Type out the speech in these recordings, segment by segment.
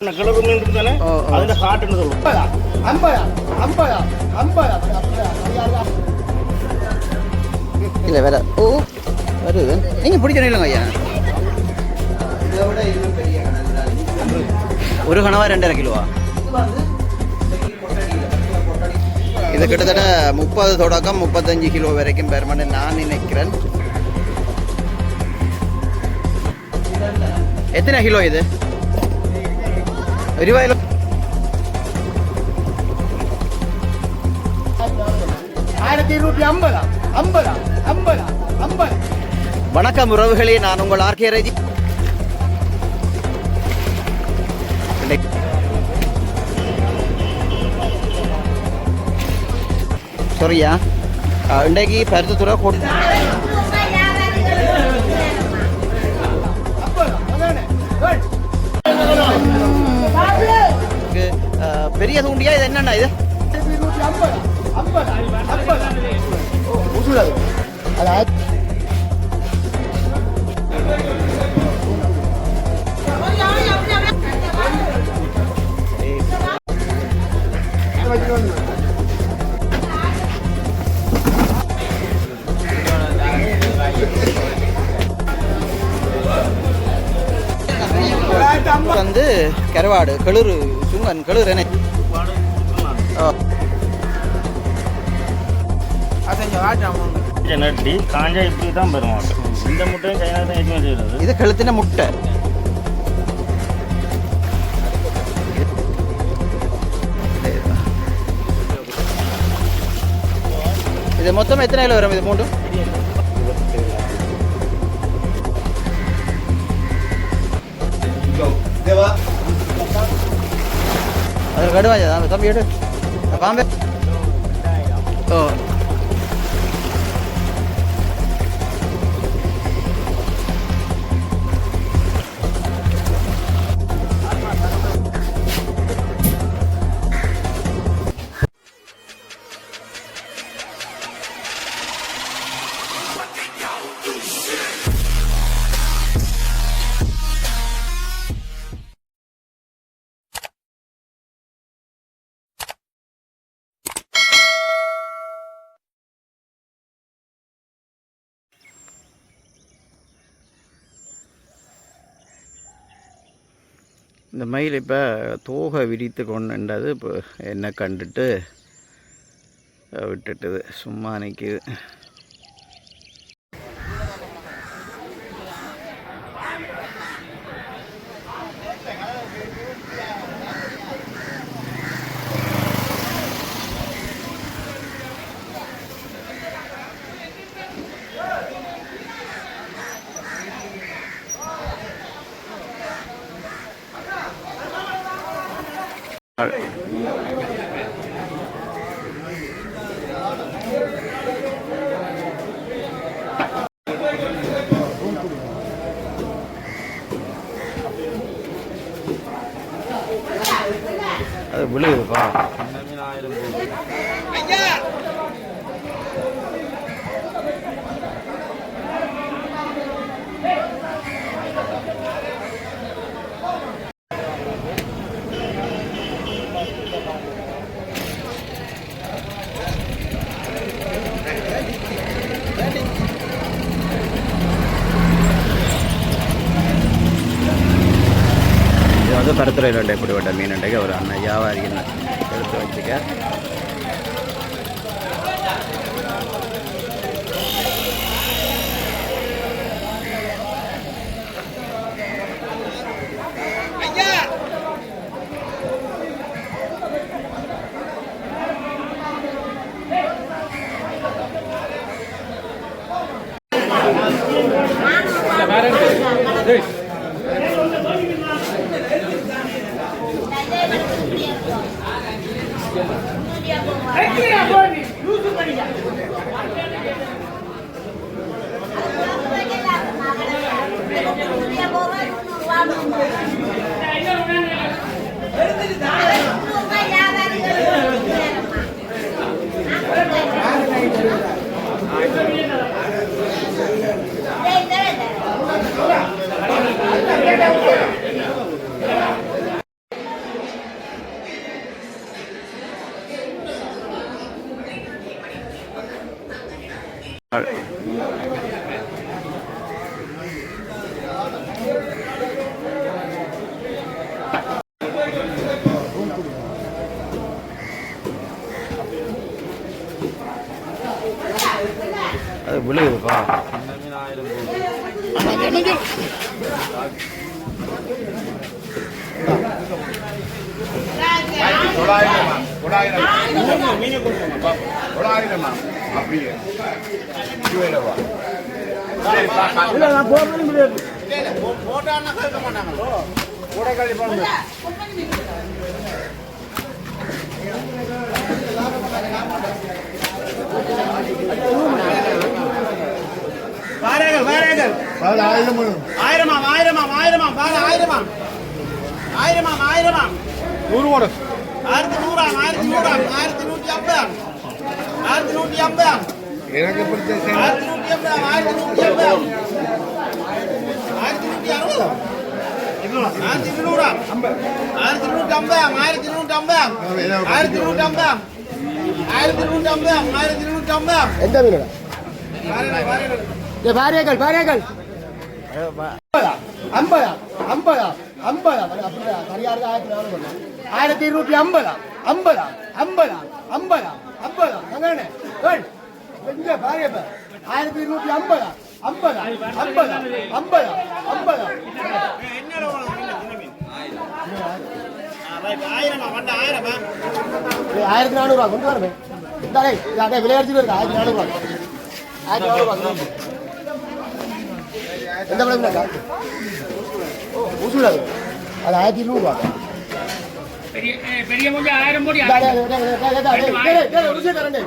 கிழக்கு மீன் இருக்குதானே அதுல காட்டுன்னு சொல்லுவோம். இல்லை வேற ஓ வருது நீங்கள் பிடிக்கணும் இல்லைங்க ஐயா. ஒரு கனவா 2.5 கிலோவா? இது கிட்டத்தட்ட 30 தொடக்கம் 35 கிலோ வரைக்கும் பெருமான்னு நான் நினைக்கிறேன். எத்தனை கிலோ இது? ரூபாயில வணக்கம் உறவுகளே, நான் உங்கள் ஆர்கே ரஜி. சாரியா, இன்றைக்கு பருத்தித்துறை பெரிய தூண்டியா. இது என்னண்ணா இது? வந்து கருவாடு கிளறு சுங்கன் கிளறு என்ன நட்டி காஞ்சா இப்படி தான் பெருமாள். இந்த முட்டையும் சைனா தான் எதுவுமே செய்யறது. இது கழுத்தின முட்டை. இது மொத்தம் எத்தனை கிலோ வரும்? இது மூன்று அது கடுவாஜா தம்பி எடு பாம்பே. ஓ இந்த மயில் இப்போ தோகை விரித்து கொண்டுன்றது இப்போ என்ன கண்டுட்டு விட்டுட்டுது, சும்மா நிற்கிது. அது விழுகுதுப்பா. இது வந்து பருத்துறையில் இப்படிப்பட்ட மீன் இன்றைக்கு ஒரு அண்ணன் வியாபாரி எடுத்து வச்சுக்க. அது விழுகுதுப்பா. எனக்கு பிடிச்ச எந்த மீன் பாரியர்கள் பாரியர்கள் 50 50 50 1250 50 50 50 50 அங்கனே ஏய் கொஞ்ச பாரியப்ப 1250 50 50 50 50 என்னடா ஆயிரமா வண்ட ஆயிரமா 1400 ரூபாய் கொண்டு வரமே டேய் டேய் விளையாடிட்டு இருக்க 1400 ரூபாய் 1400 ரூபாய் எந்த பழம்டா ஓ ஊசுல அது 1200 ரூபாய் பெரிய பெரிய முஞ்ச 1000 போடி டேய் ஊசி தரேன்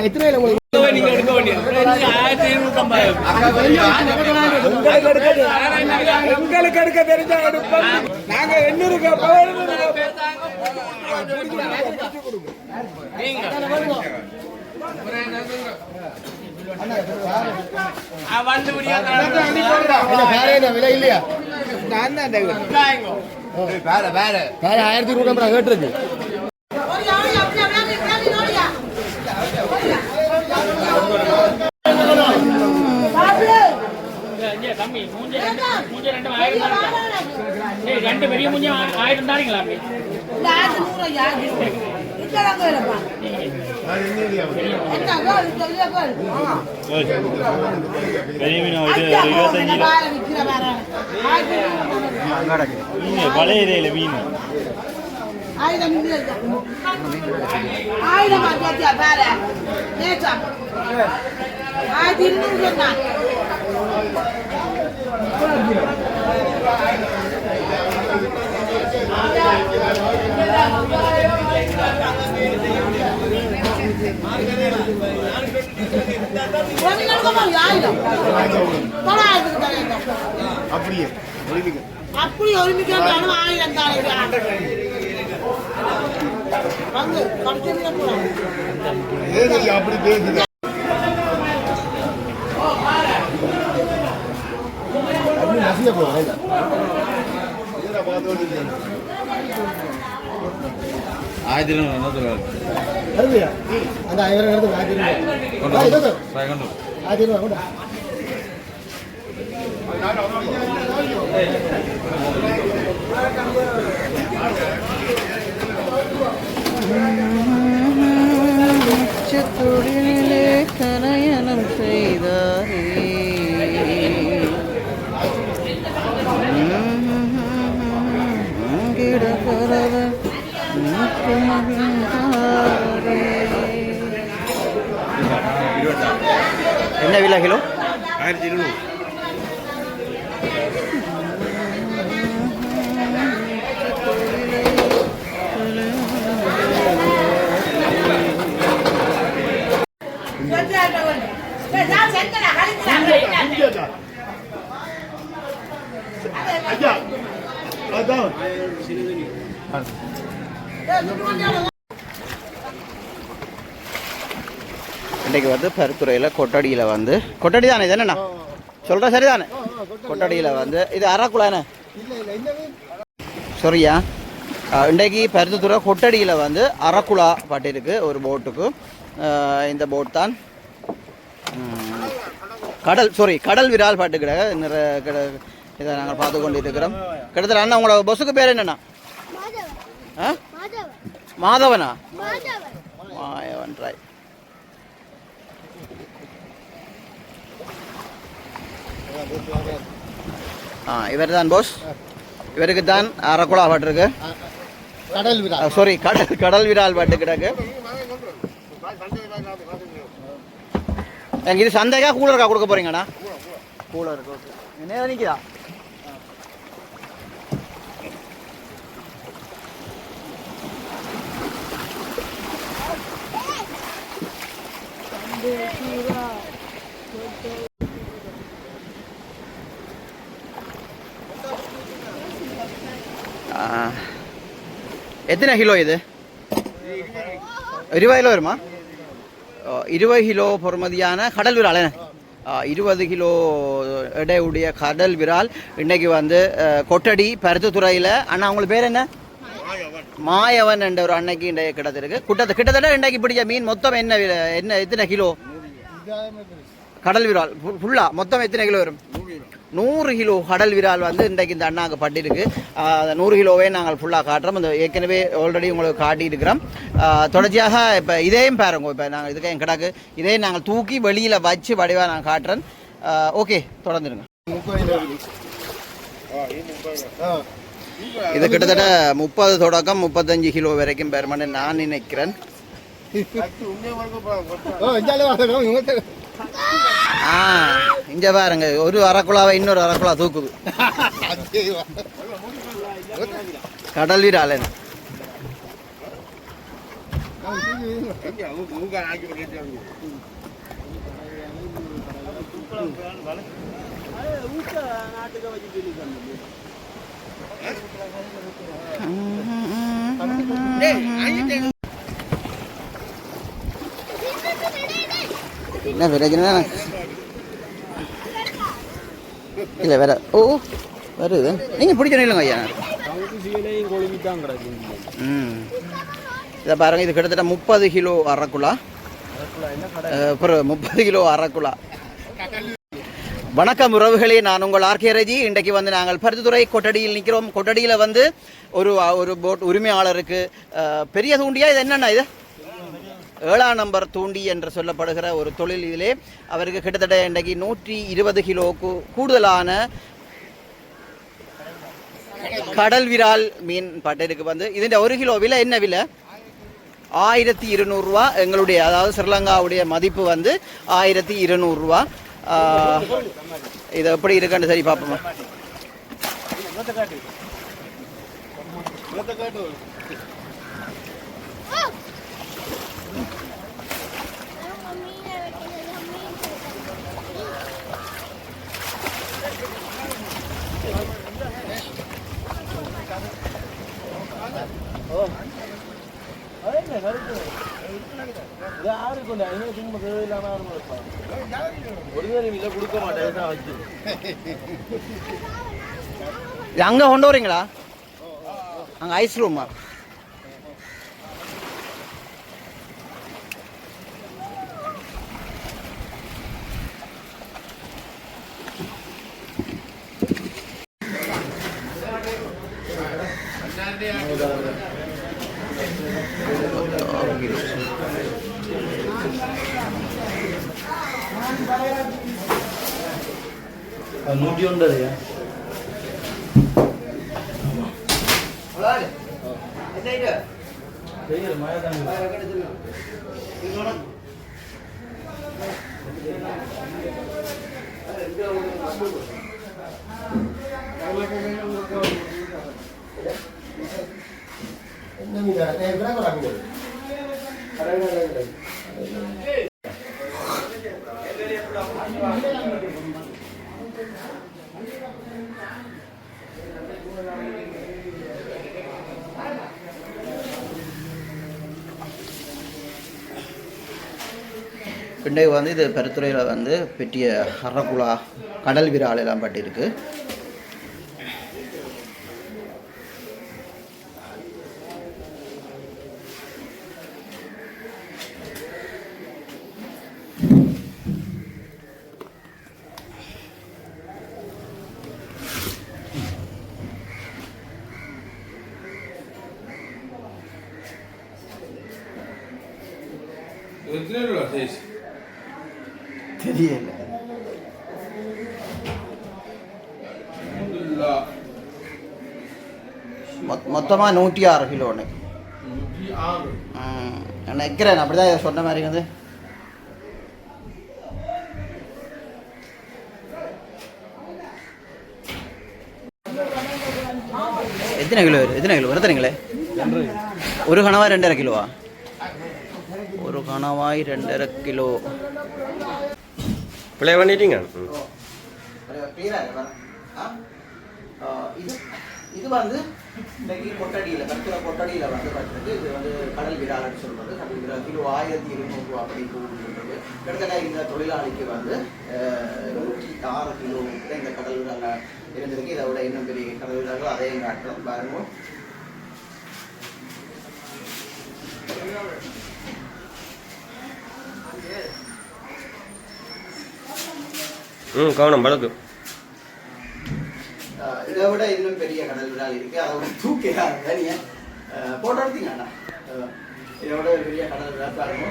எத்தனை நீங்க எடுக்க வேண்டியது 1550 உங்களுக்கு எடுக்க தெரிஞ்சா எடுப்போம் நாங்க 800 விலை இல்லையா வேற 1200 ரூபாய் கேட்டுருக்கு கம்மி மூஞ்ச ரெண்டு 1000 ஏய் ரெண்டு பெரிய மூஞ்ச 1000 தானீங்களா அப்படி இல்ல 1100 யாரு இக்கறாங்க இல்லப்பா என்ன கோல் சொல்லியா கோல் பெரிய மீன் இது 25 கிலோ பழைய ஏரியால மீன் 1000 மீன் 1000 மாத்தியா பாரு நேச்சா 1200 சொன்னா அப்படியே அப்படி ஒரு மில்லியன் 1000 தானே வந்து கடிச்சு போறாங்க ஏது அப்படி பேசுது அப்படி நசிய போறேன் இதர பாத்தோடி ஆயிரம் அருமையா அந்த 1000 எடுத்து 1000 கொண்டு தொழிலே கலையனம் செய்தாரே என்ன விலை கிலோ 1200 இன்றைக்கு வந்து பருத்துறையில் கொட்டடியில் வந்து கொட்டடி தானே இது என்னண்ணா சொல்கிற சரிதானே கொட்டடியில் வந்து இது அரைக்குழாண்ணே சரியா இன்றைக்கு பருத்தித்துறை கொட்டடியில் வந்து அரக்குலா பட்டிருக்கு ஒரு போட்டுக்கு. இந்த போட் தான் கடல் விரால் பாட்டு இதை நாங்கள் பார்த்து கொண்டு இருக்கிறோம். கிட்டத்தட்ட அண்ணா உங்களோட பஸ்ஸுக்கு பேர் என்னண்ணா? மாதவனா? மாயவன் ராய். இவர் தான் போஸ். இவருக்கு தான் அரக்குலா பாட்டு கடல் விரால் பாட்டு கிடக்கு. இது சந்தைக்கா கூலருக்கா கொடுக்க போறீங்கண்ணா? கூலருக்கு என்ன நிற்கிறா? எத்தனை கிலோ இது? 20 கிலோ வருமா? 20 கிலோ பொறுமதியான கடல் விரால். 20 கிலோ எடையுடைய கடல் விரால் இன்னைக்கு வந்து கொட்டடி பருத்தித்துறையில். அண்ணா உங்களுக்கு பேர் என்ன? மாயவன் என்ற ஒரு அன்னைக்கு இன்றைக்கு கிடத்திருக்கு. கிட்டத்தட்ட இன்றைக்கு பிடிச்ச மீன் மொத்தம் என்ன எத்தனை கிலோ கடல் விரால் ஃபுல்லா மொத்தம் எத்தனை கிலோ வரும்? 100 கிலோ கடல் விரால் வந்து இன்றைக்கு இந்த அண்ணாக்கு பட்டிருக்கு. 100 கிலோவே நாங்கள் ஃபுல்லாக காட்டுறோம். அந்த ஏற்கனவே ஆல்ரெடி உங்களுக்கு காட்டியிருக்கிறோம். தொடர்ச்சியாக இப்போ இதையும் பாருங்க. இப்போ நாங்கள் இதுக்கு என் கிடக்கு இதையும் நாங்கள் தூக்கி வெளியில் வச்சு வடிவாக நான் காட்டுறேன். ஓகே, தொடர்ந்துருங்க. இது கிட்டத்தட்ட 30 தொடக்கம் 35 கிலோ வரைக்கும் பெருமானு நான் நினைக்கிறேன். இங்க பாருங்க, ஒரு அரக்குலாவை இன்னொரு அரக்குலா தூக்குது. கடல் விரால். என்ன பிரச்சனை இல்லை வேற? வருது. நீங்கள் பிடிக்கணும் இல்லைங்க ஐயா? இதை பாருங்க, இது கிட்டத்தட்ட 30 கிலோ அரக்குலா. அப்புறம் 30 கிலோ அரக்குலா. வணக்கம் உறவுகளே, நான் உங்கள் ஆர்கே ரஜி. இன்றைக்கு வந்து நாங்கள் பருத்தித்துறை கொட்டடியில் நிற்கிறோம். கொட்டடியில் வந்து ஒரு போட் உரிமையாளருக்கு பெரிய தூண்டியா இது என்னன்னா இது 7ஆம் நம்பர் தூண்டி என்று சொல்லப்படுகிற ஒரு தொழில். இதிலே அவருக்கு கிட்டத்தட்ட இன்றைக்கு 120 கிலோவுக்கு கூடுதலான கடல் விரால் மீன் பட்டிருக்கு. வந்து இதன் 1 கிலோ விலை என்ன விலை? 1200 ரூபா. எங்களுடைய அதாவது ஸ்ரீலங்காவுடைய மதிப்பு வந்து 1200 ரூபா. இது எப்படி இருக்குன்னு சரி பார்ப்போமா? அங்க கொண்டு வரீங்களா? அங்க ஐஸ் ரூமா? நூற்றி ஒன்பது இன்றைக்கு வந்து இது பருத்துறையில் வந்து பெரிய அரக்குலா கடல் விரால் எல்லாம் பட்டிருக்கு. மொத்தமாக 106 கிலோன்னு நினைக்கிறேன். அப்படி தான் சொன்ன மாதிரி வந்து எத்தனை கிலோ வருதுங்களே? ஒரு கணவாய் 2.5 கிலோவா? ஒரு கணவாய் 2.5 கிலோ பிளே பண்ணிட்டீங்க. இது வந்து இன்றைக்கு கொட்டடியில் கொட்டடியில் வந்து பார்த்தது. இது வந்து கடல் விரால்னு சொல்கிறது. கடல் விரால் கிலோ 1200 ரூபா அப்படி போகுது. கிட்டத்தட்ட இந்த தொழிலாளிக்கு வந்து 106 கிலோ இந்த கடல் விரால் இருந்திருக்கு. இதை விட இன்னும் பெரிய கடல் விரால்கள் அதையும் காட்டுறோம் பாருங்க. கவனம் பழக்கு. இதை விட இன்னும் பெரிய கடல் விரால் இருக்கு. அதை விட தூக்கிடாங்க. நீங்க போட்டோ எடுத்தீங்கண்ணா. இதை விட பெரிய கடல் விரால் பாருங்க.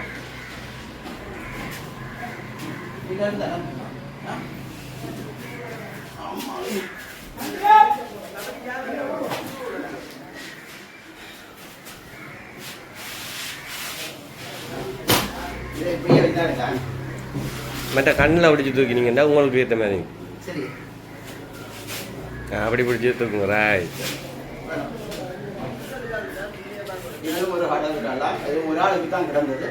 மற்ற கண்ணில் பிடிச்சி தூக்கினீங்கன்னா உங்களுக்கு ஏற்ற மாதிரி சரி அப்படி பிடிச்சி தூக்குங்க. ராய் இதுவும் ஒரு கடல் விராலா? இது ஒரு ஆளுக்கு தான் கிடந்தது.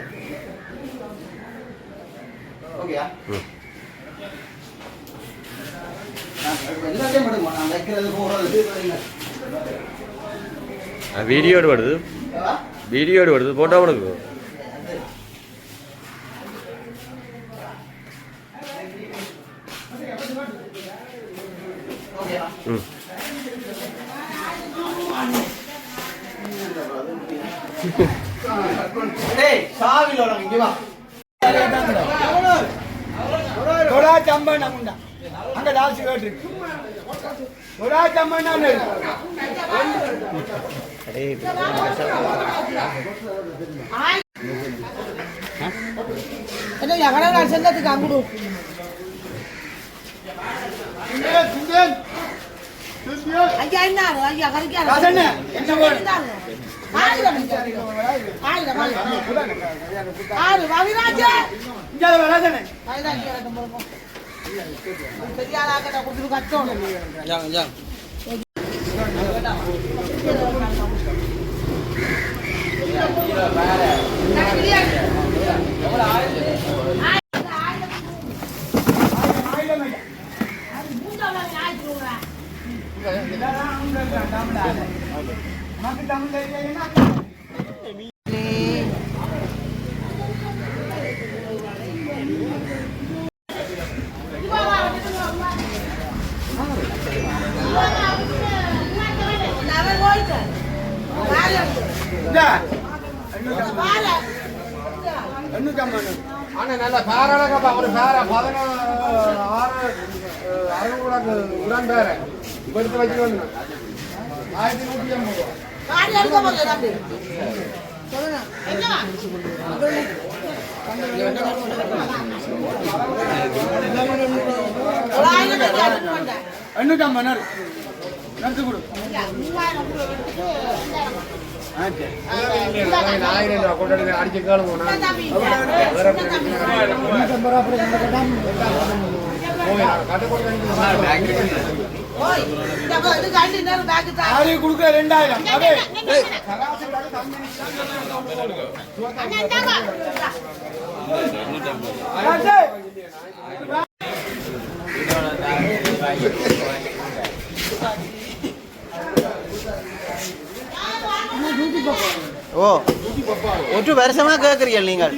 ஓகேயா? எல்லாத்தையும் விடுமா? நான் வைக்கிறது போகிறது வீடியோடு வருது. வீடியோடு வருது. போட்டோ கொடுக்கு. அங்க டால்ஸ் கேட்டு செல்லத்துக்கு அங்குடு ஐயா என்ன ஐயா கறிக்காரு நல்ல பேரழகப்பா. ஒரு பேர 16 600 உடன் பேர இப்ப எடுத்து வச்சுட்டு வந்து 1150 நடத்து கொடு. 1000 ரூபா கொண்டு அடிச்சு கேளுங்க. கொடுக்க 2000 ஓ ஒற்று வருஷமா கேட்குறீங்க நீங்கள்?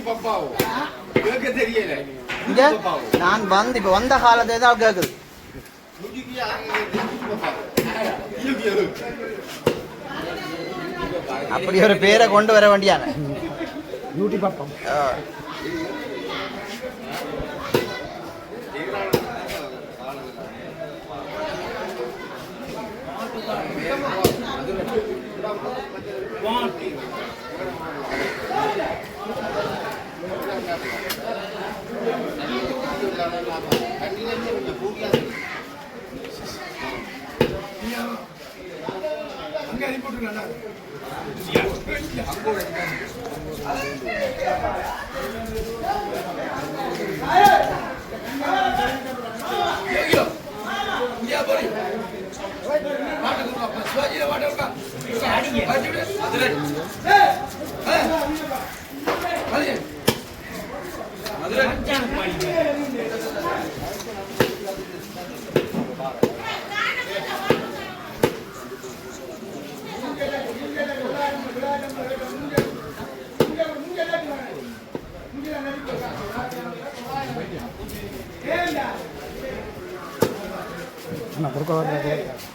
இங்க நான் வந்து இப்போ வந்த காலத்தை தான் கேட்குது. அப்படி ஒரு பேரை கொண்டு வர வேண்டியான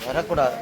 வரக்கூடாது.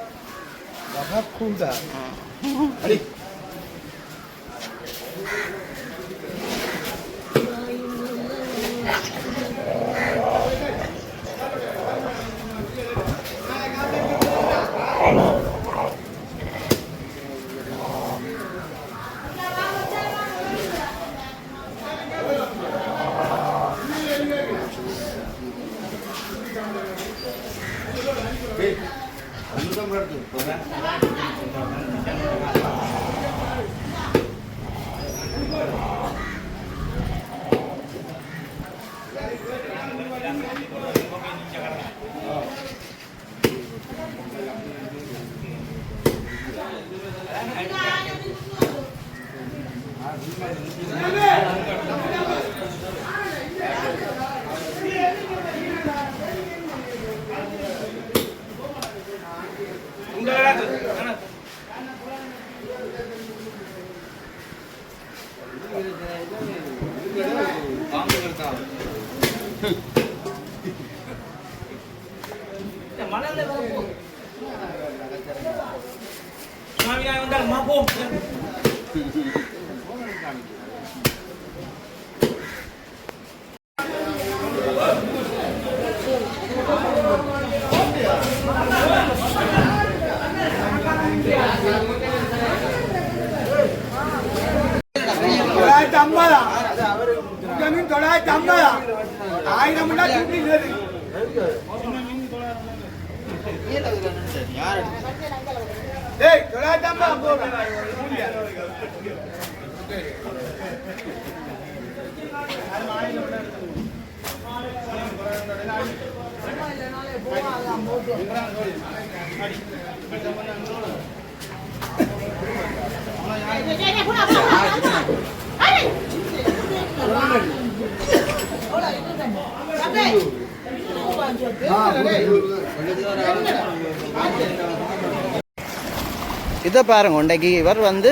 இதை பாருங்க, இன்றைக்கு இவர் வந்து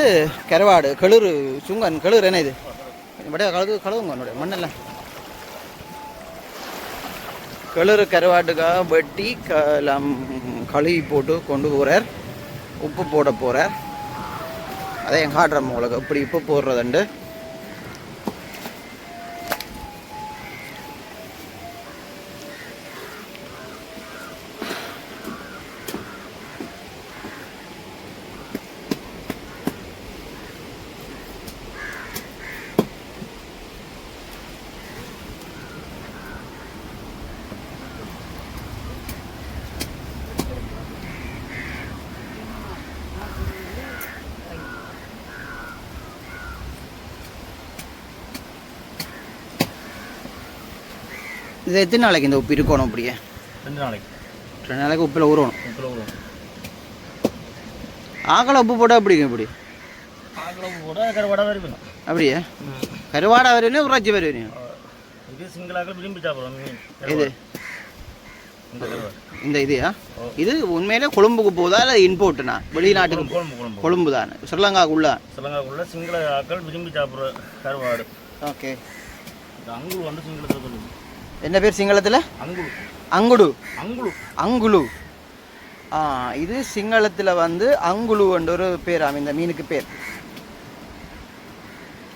கருவாடு கிளறு சுங்கன் கிளறு என்ன இது அப்படியே கழுவுங்க என்னுடைய மண்ணெல்லாம் கிளறு கருவாட்டுக்காக வெட்டி கழுவி போட்டு கொண்டு போகிறார். உப்பு போட போகிறார். அதை என் காட்டுறோம் உங்களுக்கு எப்படி உப்பு போடுறதுண்டு. இது எத்தனை நாளைக்கு இந்த உப்பு இருக்கணும்? அப்படியே 2 நாளைக்கு. 2 நாளைக்கு உப்பில் ஊறணும். ஆக்களை உப்பு போட்டால் அப்படிங்க இப்படி கருவாடா வரும். அப்படியே கருவாடா வருவேன் உராட்சி வருவேன். இது சிங்களாக்கள் விரும்பி சாப்பிடுவோம். இது இந்த இதுயா இது உண்மையிலே கொழும்புக்கு போதா இல்லை இம்போர்ட்டுனா வெளிநாட்டுக்கு? கொழும்பு தான். ஸ்ரீலங்காக்குள்ள சிங்கள ஆக்கள் விரும்பி சாப்பிட்ற கருவாடு. ஓகே. அங்குளு வந்து சிங்களத்தில் சொல்லுங்க. என்ன பேர் சிங்களத்தில்? அங்குளு. அங்குடு. அங்குளு. அங்குளு. இது சிங்களத்தில் வந்து அங்குளுன்ற ஒரு பேர். இந்த மீனுக்கு பேர்.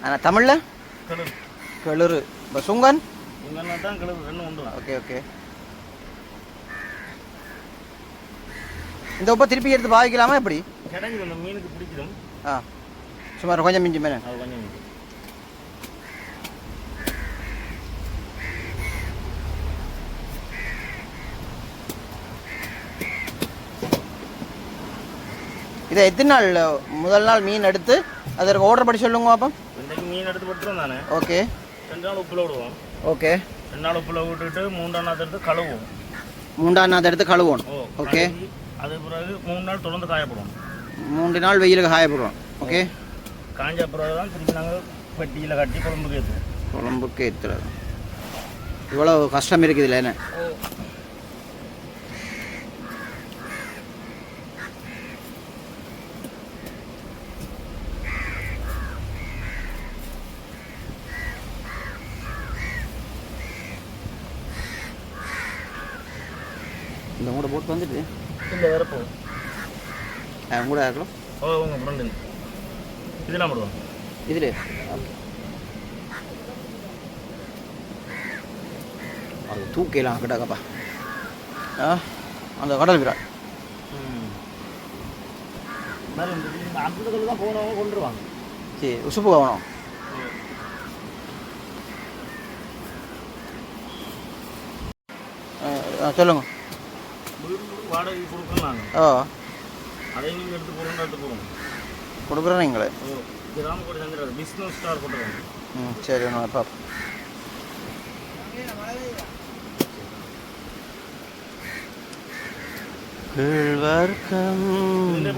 ஆனால் தமிழில் கிளறு. இப்போ சுங்கன் தான் கிளறு. 2 உண்டு. Okay okay. இந்த உப்பை திருப்பி எடுத்து பாவிக்கலாமா எப்படி? கிடைக்குது. இந்த மீனுக்கு பிடிக்கும். சுமார் கொஞ்சம் மிஞ்சி மேலே கொஞ்சம் மிஞ்சி. இதை எத்தனை நாள் முதல் நாள் மீன் எடுத்து அதற்கு ஆர்டர் பண்ணி சொல்லுங்க அப்போ. இன்றைக்கு மீன் எடுத்து போட்டுருவோம் தானே. ஓகே. 2 நாள் உப்பில் விடுவோம். ஓகே. 2 நாள் உப்பில் விட்டுட்டு 3ஆம் நாள் எடுத்து கழுவுவோம். 3ஆம் நாள் எடுத்து கழுவணும். ஓகே. அது பிறகு 3 நாள் தொடர்ந்து காயப்படுவோம். 3 நாள் வெயிலுக்கு காயப்படுவோம். ஓகே. காஞ்ச பிறகு தான் திருப்பி நாங்கள் பெட்டியில் கட்டி குழம்புக்கு ஏற்றுவோம். குழம்புக்கு ஏற்றுறது இவ்வளோ கஷ்டம் இருக்குது இல்லை என்ன? இந்த கூட போட்டு வந்துட்டு இந்த வரப்போ கூட இருக்கலாம். உங்கள் ஃப்ரெண்டு இதெல்லாம் போடுவோம் இதில் அது தூக்கலாம் கிட்டாக்கப்பா. அந்த கடல் விரால் அந்த கல் தான் போனவங்க கொண்டுருவாங்க. சரி உசுப்பு கவனம். சொல்லுங்க. வாடகை கொடுக்குறோம் நாங்கள். அதையும் நீங்கள் எடுத்து போகிறோம் எடுத்து போகிறோம் கொடுக்குறேன் நீங்களே. ராமகோடி சந்திர பிஸ்னஸ் ஸ்டார் போட்டுருவாங்க. சரி ஒன்று பாப்பா.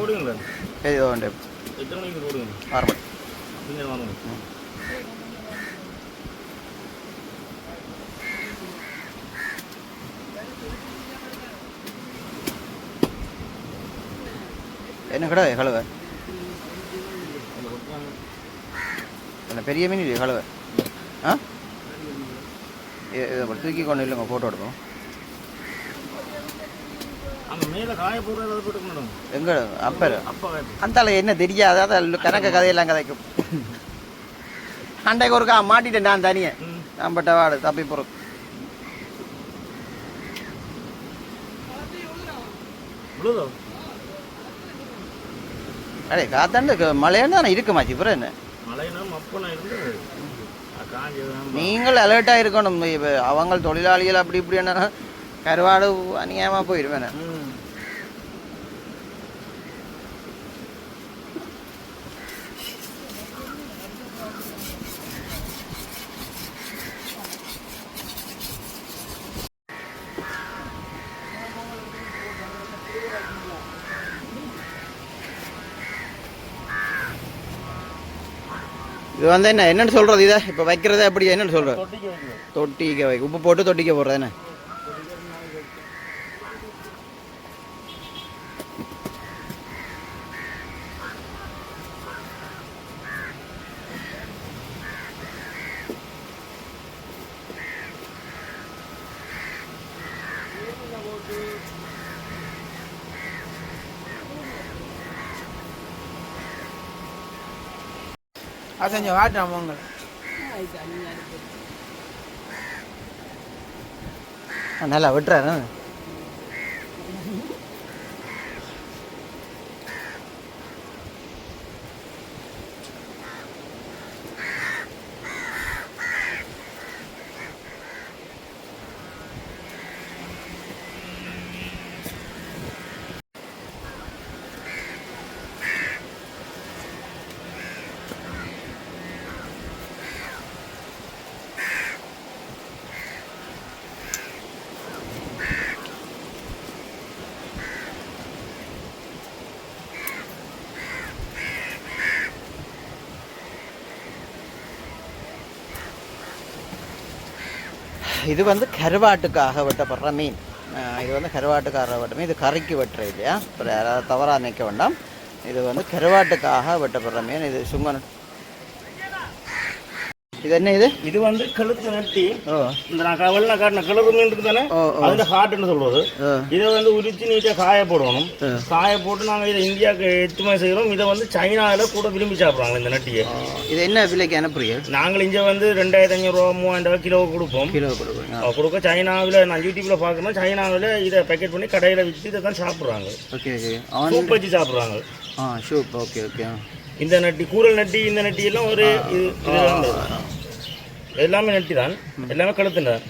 போடுவீங்களா? எத்தனை மணிக்கு போடுவீங்க? 6 மணி. நீங்கள் வாங்க. என்ன கடை கழுவை? என்ன பெரிய மீன் இல்லையா கழுவை? இதை தூக்கி கொண்டு இல்லைங்க ஃபோட்டோ எடுப்போம். எங்க அப்ப அந்த என்ன தெரியாது. அதான் கணக்கு கதையெல்லாம் கதைக்கும். அண்டைக்கு ஒருக்கா மாட்டிட்டேன் நான் தனியே. நம்பட்ட வாடு தப்பி போகிறோம். அடே காத்தாண்டு மழையாண்டு தானே இருக்குமாச்சு. அப்புறம் என்ன நீங்கள் அலர்ட்டாக இருக்கணும். அவங்க தொழிலாளிகள் அப்படி இப்படி என்ன கருவாடு அநியாயமாக போயிடுவேன். இது வந்து என்னென்னு சொல்கிறது? இதை இப்போ வைக்கிறத எப்படி என்னென்னு சொல்கிறது? தொட்டிக்க வை. உப்பு போட்டு தொட்டிக்க போடுறது என்ன? கொஞ்சம் வாட்டோம் அவங்க நல்லா விட்டுறாரு. இது வந்து கருவாட்டுக்காக வெட்டப்படுற மீன். இது வந்து கருவாட்டுக்காக வெட்ட மீன். இது கறிக்கு வெட்டுற இல்லையா? அப்புறம் யாராவது தவறாக நினைக்க வேண்டாம். இது வந்து கருவாட்டுக்காக வெட்டப்படுற மீன். இது சுங்கன். இது என்ன? இது வந்து கழுத்து நட்டி. இந்த நான் வெள்ள காட்டின கழுத்து மீன் இருக்கு தானே, அதுல ஹார்ட்னு சொல்றது. இதை வந்து உரிச்சு நீட்டாக காய போடணும். காய போட்டு நாங்கள் இதை இந்தியாவுக்கு ஏற்றுமதி செய்கிறோம். இதை வந்து சைனாவில் கூட விரும்பி சாப்பிட்றாங்க இந்த நட்டியை. இது என்ன விலைக்கு அனுப்புறீங்க? நாங்கள் இங்கே வந்து 2500 ரூபா 3000 ரூபா கிலோ கொடுப்போம். கொடுக்க சைனாவில் நான் யூடியூப்ல பார்க்கணும். சைனாவில் இதை பேக்கெட் பண்ணி கடையில் வச்சு இதை தான் சாப்பிட்றாங்க. Okay okay. சூப் வச்சு சாப்பிட்றாங்க. சூப். Okay okay. இந்த நட்டி கூரல் நட்டி இந்த நட்டி எல்லாம் ஒரு எல்லாமே நட்டி தான். எல்லாமே கழுத்துதான்.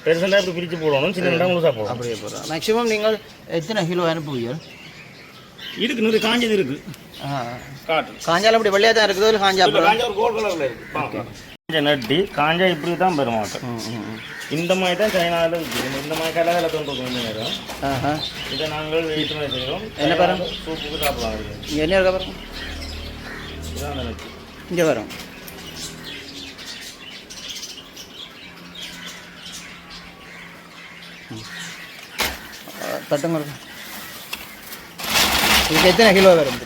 பெருசண்டா இப்படி பிரித்து போடணும். சின்ன முழுசாக போடணும். அப்படியே போடுறோம். மேக்ஸிமம் நீங்கள் எத்தனை கிலோ அனுப்புவீங்க? இருக்கு நிறைய காஞ்சது இருக்கு காட்டு காஞ்சாலும் இப்படி வெள்ளையாக தான் இருக்குது காஞ்சா அப்புறம் காஞ்சா ஒரு கோல்ட் கலர்ல இருக்கு காஞ்ச நட்டி காஞ்சா இப்படி தான் பெறும் மாட்டோம் இந்த மாதிரி தான் சைனாவில் இருக்குது இந்த மாதிரி கலரில் தோன்றும் இந்த நேரம் இதை நாங்கள் ஏற்றுமதி செய்கிறோம் என்ன பாருங்க சூப்புக்கு சாப்பிடலாம் இங்கே என்ன இருக்கா பாருங்க இதுதான் அந்த நட்டி இங்கே வரும் தட்டுங்க இருக்கும் இதுக்கு எத்தனை கிலோ வரும்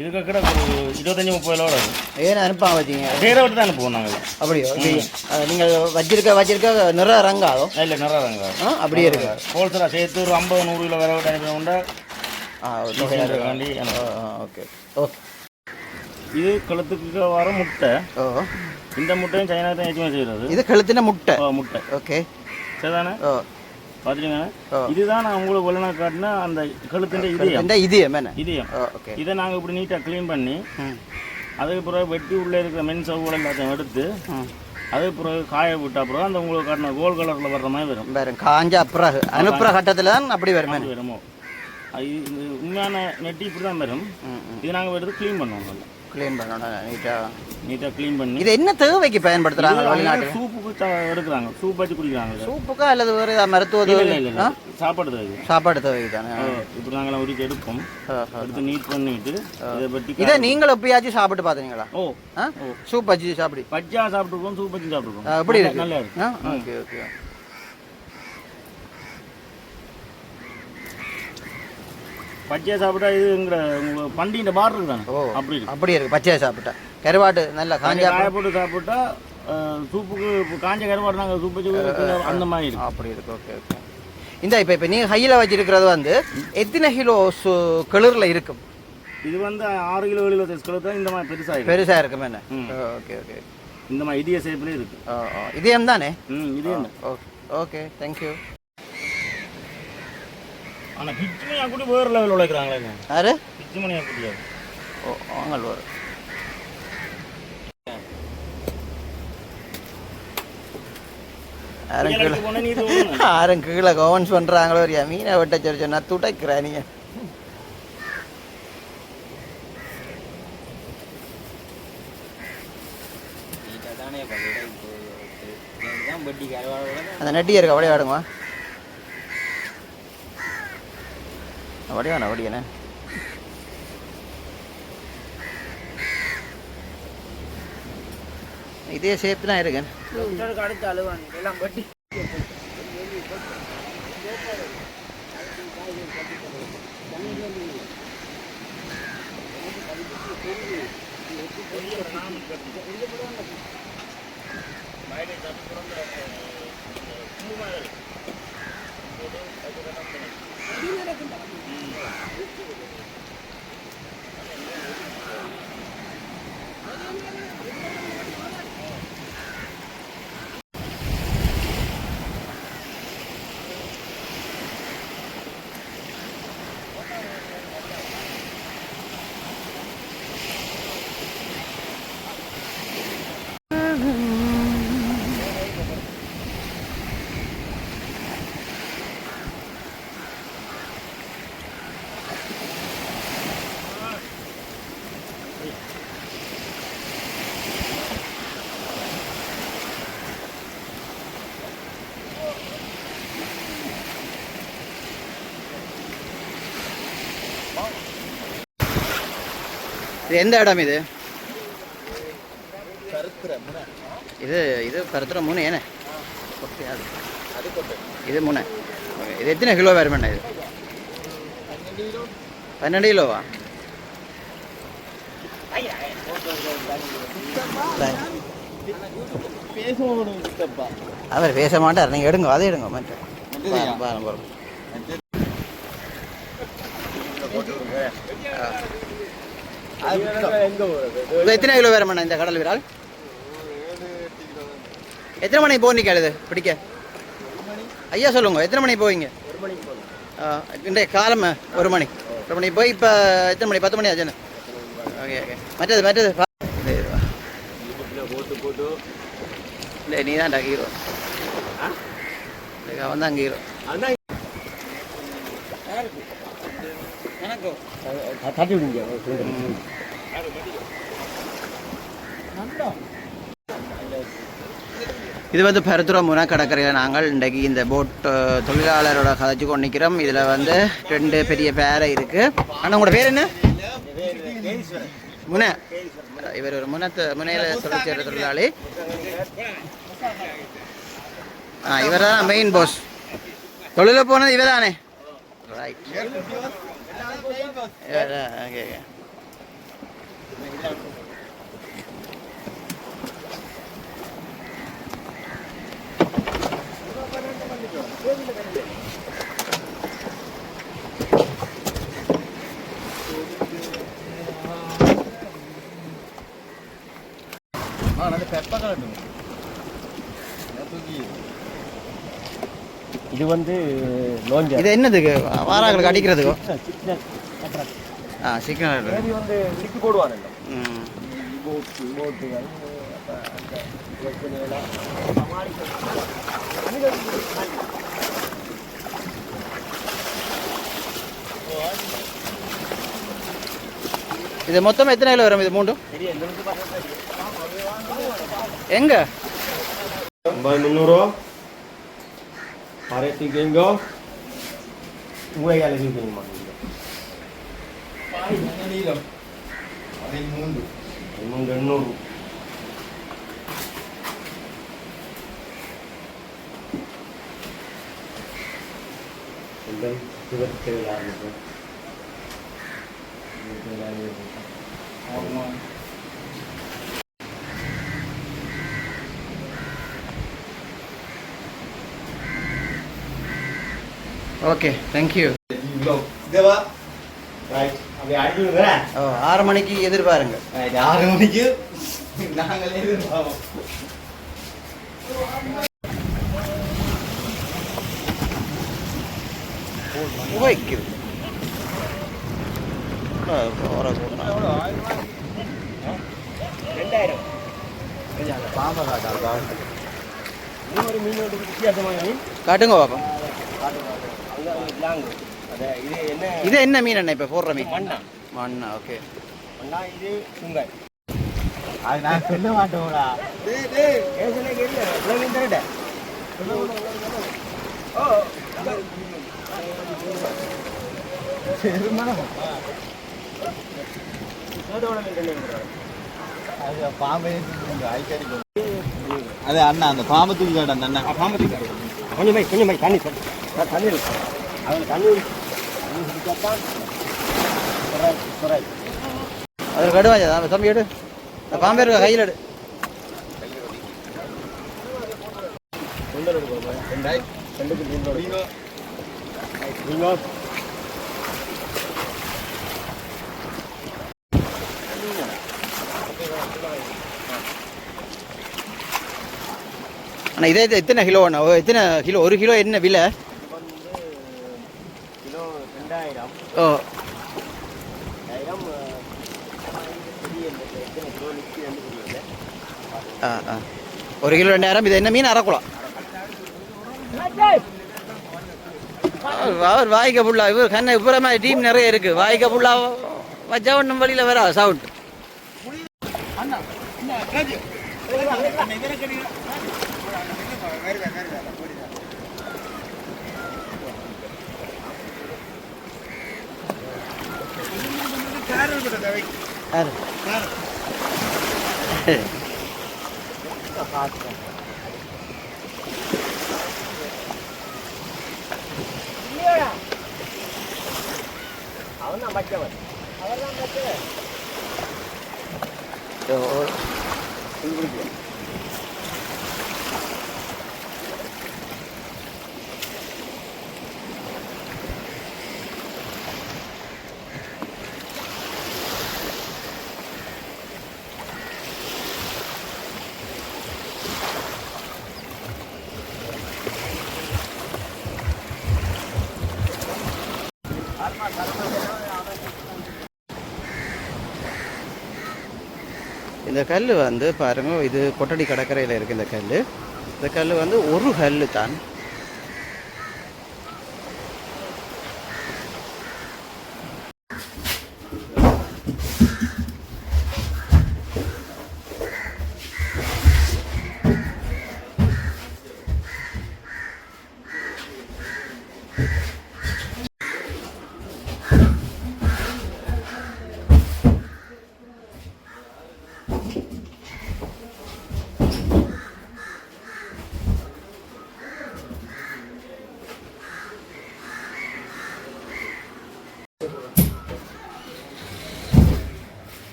இதுக்கு கிட்ட ஒரு 25-30 கிலோ வரும் ஏன்னு அனுப்பாங்க வச்சிங்க வேற விட்டு தான் அனுப்புவோம் நாங்கள் அப்படியோ நீங்கள் வச்சிருக்க நிறைய ரங்காதோ இல்லை நிறைய தாங்க அப்படியே இருக்கு ஹோல்சேலாக சேர்த்து ஒரு 50-100 கிலோ வர விட்டு அனுப்பினோம்னா ஓகே ஓகே ஓகே இது கழுத்துக்கு வர முட்டை ஓ இந்த முட்டையும் சைனா தான் ஏற்றுமதி செய்கிறது இது கழுத்தின முட்டை முட்டை ஓகே சரிதானே ஓ பார்த்துருங்க இதுதான் நான் உங்களுக்கு வெள்ளனா காட்டினா அந்த கழுத்துன்ற இதயம் இதயம் என்ன இதயம் ஓகே இதை நாங்கள் இப்படி நீட்டாக க்ளீன் பண்ணி அதுக்கு பிறகு வெட்டி உள்ளே இருக்கிற மென் சவுகள் எல்லாத்தையும் எடுத்து அதுக்கு பிறகு காய விட்ட பிறகு அந்த உங்களுக்கு காட்டின கோல்ட் கலரில் வர்ற மாதிரி வரும் வேறு காஞ்சா பிறகு அனுப்புகிற கட்டத்தில் தான் அப்படி வரும் வருமோ இது உண்மையான நெட்டி இப்படி தான் வரும் இது நாங்கள் எடுத்து க்ளீன் பண்ணுவோம் க்ளீன் பண்ணணும் நீட்டாக க்ளீன் பண்ணி இது என்ன தேவைக்கு பயன்படுத்துகிறாங்க வெளிநாட்டில் சூப்புக்கு எடுக்கிறாங்க சூப் வச்சு குடிக்கிறாங்க சூப்புக்கா அல்லது வேறு மருத்துவ தேவை சாப்பாடு தேவை சாப்பாடு தேவை தானே இப்படி நாங்கள் உரிச்சு எடுப்போம் எடுத்து நீட் பண்ணிட்டு இதை பற்றி இதை நீங்கள் எப்பயாச்சும் சாப்பிட்டு பார்த்தீங்களா சூப் வச்சு சாப்பிடு பச்சா சாப்பிட்டுருக்கோம் சூப் வச்சு சாப்பிட்டுருக்கோம் எப்படி இருக்கு நல்லா இருக்கு ஓகே ஓகே பச்சையா சாப்பிட்டா இது உங்க பண்டிகை பார் இருக்கு தானே அப்படி இருக்கு பச்சையா சாப்பிட்டா கருவாட்டு நல்லா காஞ்சா காய போட்டு சாப்பிட்டா சூப்புக்கு காஞ்ச கருவாடு நாங்கள் சூப் வச்சு அந்த மாதிரி இருக்கு அப்படி இருக்கு ஓகே ஓகே இந்த இப்போ நீங்கள் கையில் வச்சிருக்கிறது வந்து எத்தனை கிலோ கிளறில் இருக்கும் இது வந்து 6 கிலோ 7 கிலோ சைஸ் கிலோ தான் இந்த மாதிரி பெருசாக இருக்கும் என்ன ஓகே ஓகே இந்த மாதிரி இதய ஷேப்லேயே இருக்கு இதயம் தானே இதயம் ஓகே ஓகே தேங்க்யூ ஆனால் பிச்சு மணியாக கூட வேறு லெவலில் உழைக்கிறாங்களே யாரு பிச்சு மணியாக கூட்டியாது வாங்கல் வரும் யாரும் கீழே கவர்ன்ஸ் பண்ணுறாங்களோ ஒரு மீனை வெட்ட சொல்லி சொன்னா துடைக்கிறா நீங்க அந்த நட்டி இருக்கா அப்படியே ஆடுமா வடிவான வடியானே இதே ஷேப் தான் இருக்கேன் அடுத்த அழுவாங்க எல்லாம் வட்டி இது எந்த இடம் இது இது இது பருத்துற முனை ஏனே இது முனை இது எத்தனை கிலோ வருமண்ணா இது 12 கிலோவா அவர் பேச மாட்டார் நீங்கள் எடுங்க அதை எடுங்க மற்ற பாருங்க எத்தனை கிலோ வேறுமண்ணா இந்த கடல் விரால் எத்தனை மணிக்கு போக நிற்காது பிடிக்க ஐயா சொல்லுங்க எத்தனை மணிக்கு போவீங்க இன்றைய காலம் 1 மணி 1 மணிக்கு போய் இப்போ எத்தனை மணி 10 மணி ஆச்சுன்னு ஓகே ஓகே மற்றது இல்லை நீ தான்டா ஹீரோ அவன் தான் ஹீரோ தட்டி விடுங்க. இது வந்து பருத்துறை முனை கடற்கரையில் நாங்கள் இன்றைக்கு இந்த போட் தொழிலாளரோட கதைச்சு கொண்டு நிற்கிறோம். இதில் வந்து 2 பெரிய பேரை இருக்குது. ஆனால் உங்களோட பேர் என்ன? முனை. இவர் ஒரு முனையில் தொழில் செய்கிற தொழிலாளி. இவர் தான் மெயின் பாஸ். தொழிலில் போனது இவர் தானே? ரைட். ஓகே. இது வந்து லோஞ்சா. இது என்னதுக்கு? வாராங்களுக்கு அடிக்கிறதுக்கோ? சிக்கன் வந்து இடிச்சு போடுவாங்க. இது மொத்தம் எத்தனை கிலோ வரும்? இது மூண்டும் எங்க? 300 pareti gengo gue ya lagi gini mah ini loh paling mundur emang genur dan sudah terlihat gitu okay, thank you. Right. அப்படி அடிச்சுடுங்க. 6 மணிக்கு எதிர்பாருங்க. 6 மணிக்கு நாங்கள் எதிர்பார்ப்போம். வைக்குது காட்டுங்க பாப்போம். இது என்ன மீன் அண்ணா இப்போ போடுற மீன்? மண்ணா. ஓகே. இது சுங்கை. அது நான் சொல்ல மாட்டோம்டா. அது அண்ணா அந்த பாம்பு தூக்கி காட்டு அந்த அண்ணா பாம்பு தூக்கி காட்டு. கொஞ்சம் மை தண்ணி தண்ணி அவன் தண்ணி அதில் கடுவாஞ்சா தம்பி எடு. பாம்பே இருக்க கையில் எடு. அண்ணா இதே எத்தனை கிலோ அண்ணா? எத்தனை கிலோ? 1 கிலோ என்ன விலை? கிலோ 2000. ஓ 1 கிலோ 2000. இது என்ன மீன்? அரைக்குளம். அவர் வாய்க்க புல்லா. இவர் கண்ணை இப்புறமா டீம் நிறைய இருக்கு. வாய்க்க புல்லா வச்சா ஒன்றும் வழியில் வரா சவுண்ட். அவன் தான் பச்சவன். அவர் தான் பச்சவன். இந்த கல் வந்து பாருங்க, இது கொட்டடி கடற்கரையில் இருக்குது. இந்த கல் வந்து ஒரு கல் தான்.